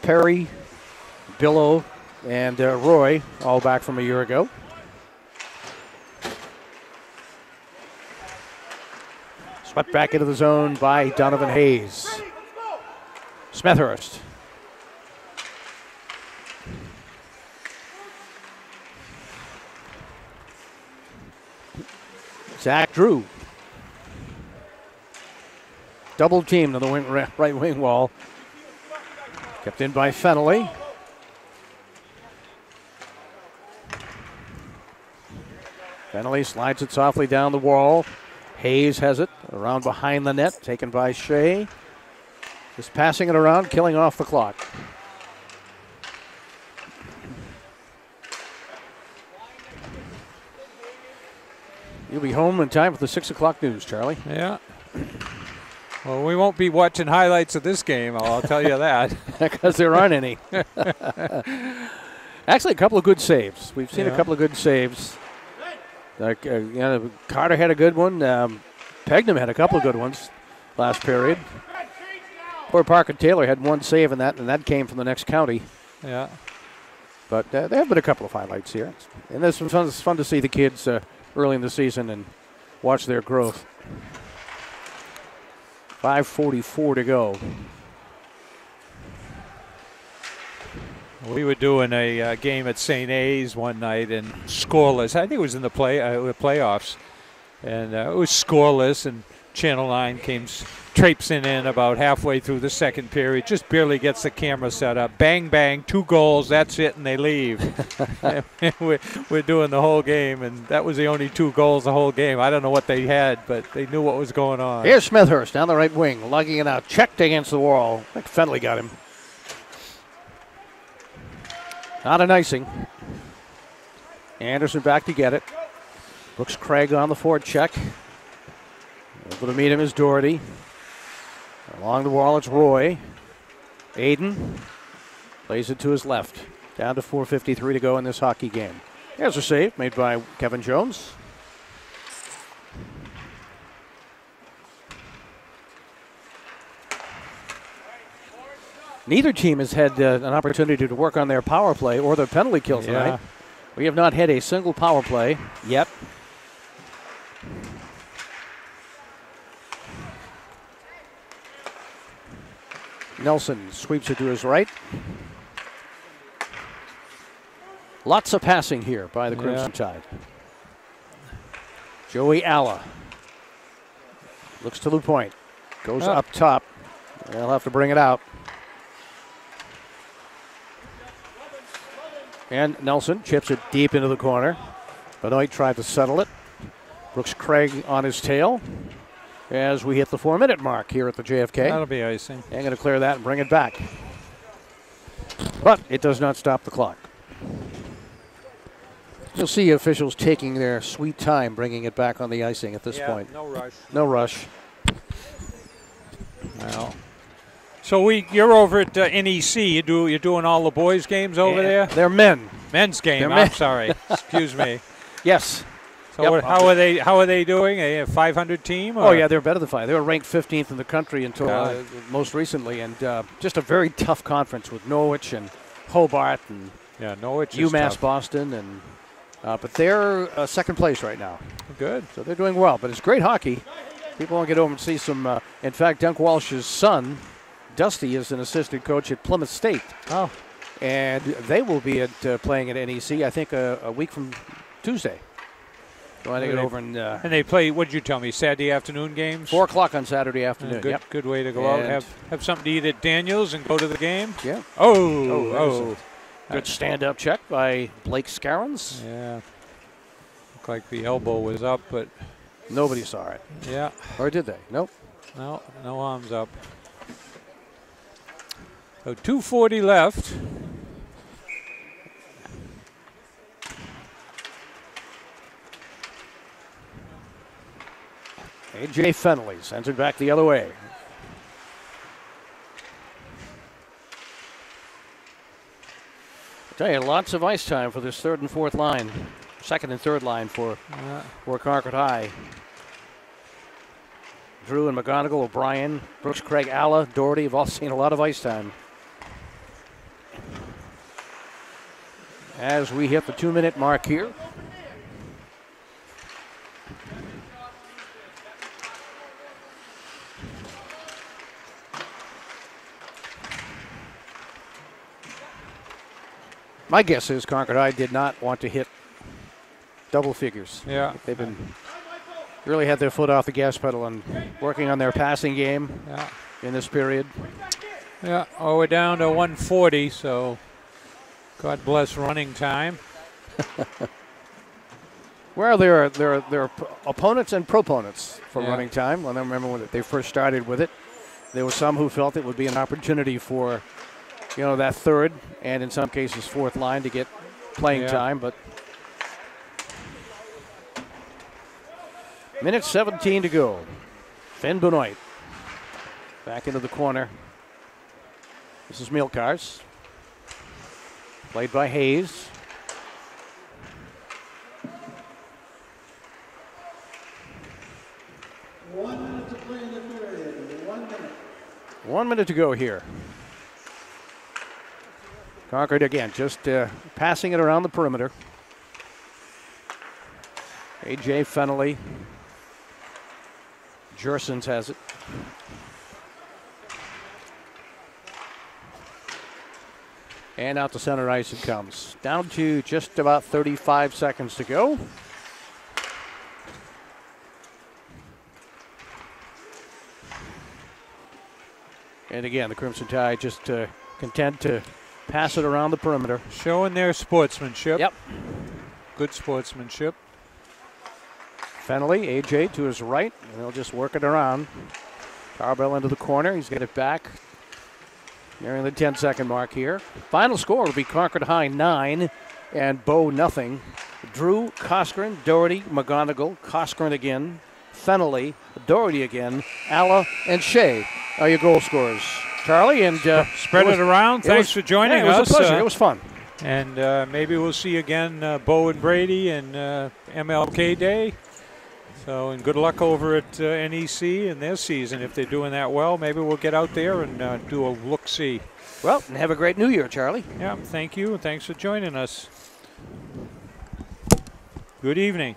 Perry, Billow, and Roy, all back from a year ago. Swept back into the zone by Donovan Hayes. Smethurst. Zach Drew. Double teamed on the right wing wall. Kept in by Fennelly. Fennelly slides it softly down the wall. Hayes has it around behind the net, taken by Shea. Just passing it around, killing off the clock. You'll be home in time for the 6 o'clock news, Charlie. Yeah. Well, we won't be watching highlights of this game, I'll tell you that. Because there aren't any. Actually, a couple of good saves. We've seen a couple of good saves. Carter had a good one. Pegnam had a couple of good ones last period. Poor Parker Taylor had one save in that, and that came from the next county. Yeah. But there have been a couple of highlights here. And this was fun. It's fun to see the kids early in the season and watch their growth. 5:44 to go. We were doing a game at St. A's one night and scoreless. I think it was in the playoffs. And it was scoreless, and Channel 9 came traipsing in about halfway through the second period. Just barely gets the camera set up. Bang, bang, 2 goals, that's it, and they leave. We're doing the whole game, and that was the only 2 goals the whole game. I don't know what they had, but they knew what was going on. Here's Smethurst down the right wing, lugging it out. Checked against the wall. I think Fennelly got him. Not an icing. Anderson back to get it. Brooks Craig on the forward check. Able to meet him is Doherty. Along the wall, it's Roy. Aiden plays it to his left. Down to 4:53 to go in this hockey game. There's a save made by Kevin Jones. Neither team has had an opportunity to work on their power play or their penalty kills tonight. We have not had a single power play yet. Nelson sweeps it to his right. Lots of passing here by the Crimson Tide. Joey Alla looks to the point. Goes up top. They'll have to bring it out. And Nelson chips it deep into the corner. Benoit tried to settle it. Brooks Craig on his tail as we hit the 4-minute mark here at the JFK. That'll be icing. And going to clear that and bring it back. But it does not stop the clock. You'll see officials taking their sweet time bringing it back on the icing at this point. No rush. No rush. Well, so you're over at NEC. You're doing all the boys' games over there? They're men. Men's game. They're I'm men. sorry. Excuse me. Yes. So how are they doing? A 500 team? Or? Oh yeah, they're better than 5. They were ranked 15th in the country until most recently, and just a very tough conference with Norwich and Hobart and Norwich, UMass tough. Boston, and but they're second place right now. Good. So they're doing well, but it's great hockey. People want to get over and see some. In fact, Dunk Walsh's son, Dusty, is an assistant coach at Plymouth State. Oh. And they will be playing at NEC, I think, a week from Tuesday. So I think get over and they play. What did you tell me? Saturday afternoon games. 4 o'clock on Saturday afternoon. Good way to go out. Have something to eat at Daniels and go to the game. Yeah. Oh. Good stand-up check by Blake Scarrons. Yeah. Looked like the elbow was up, but nobody saw it. Yeah. Or did they? Nope. No arms up. So 2:40 left. A.J. Fennelly sends it back the other way. I tell you, lots of ice time for this third and fourth line. second and third line for Concord High. Drew and McGonigal, O'Brien, Brooks, Craig, Alla, Doherty have all seen a lot of ice time. As we hit the 2-minute mark here. My guess is Concord High did not want to hit double figures. Yeah. They've been really had their foot off the gas pedal and working on their passing game in this period. Yeah, we're down to 140, so God bless running time. Well, there are opponents and proponents for running time. Well, I remember when they first started with it. There were some who felt it would be an opportunity for, that third and in some cases fourth line to get playing time, but minute 17 to go. Finn Benoit back into the corner. This is Milkars. Played by Hayes. One minute to play in the period. 1 minute. 1 minute to go here. Concord again, just passing it around the perimeter. A.J. Fennelly. Jersons has it. And out to center ice it comes. Down to just about 35 seconds to go. And again, the Crimson Tide just content to pass it around the perimeter. Showing their sportsmanship. Yep. Good sportsmanship. Fennelly, AJ to his right, and they'll just work it around. Tarbell into the corner. He's got it back. Nearing the 10-second mark here. Final score will be Concord High 9 and Bow nothing. Drew, Coskren, Doherty, McGonigal, Coskren again, Fennelly, Doherty again, Alla, and Shea are your goal scorers. Charlie, and spread it around. Thanks for joining us. It was a pleasure. It was fun. And maybe we'll see you again, Bo and Brady, and MLK Day. So, and good luck over at NEC in their season. If they're doing that well, maybe we'll get out there and do a look-see. Well, and have a great New Year, Charlie. Yeah, thank you, and thanks for joining us. Good evening.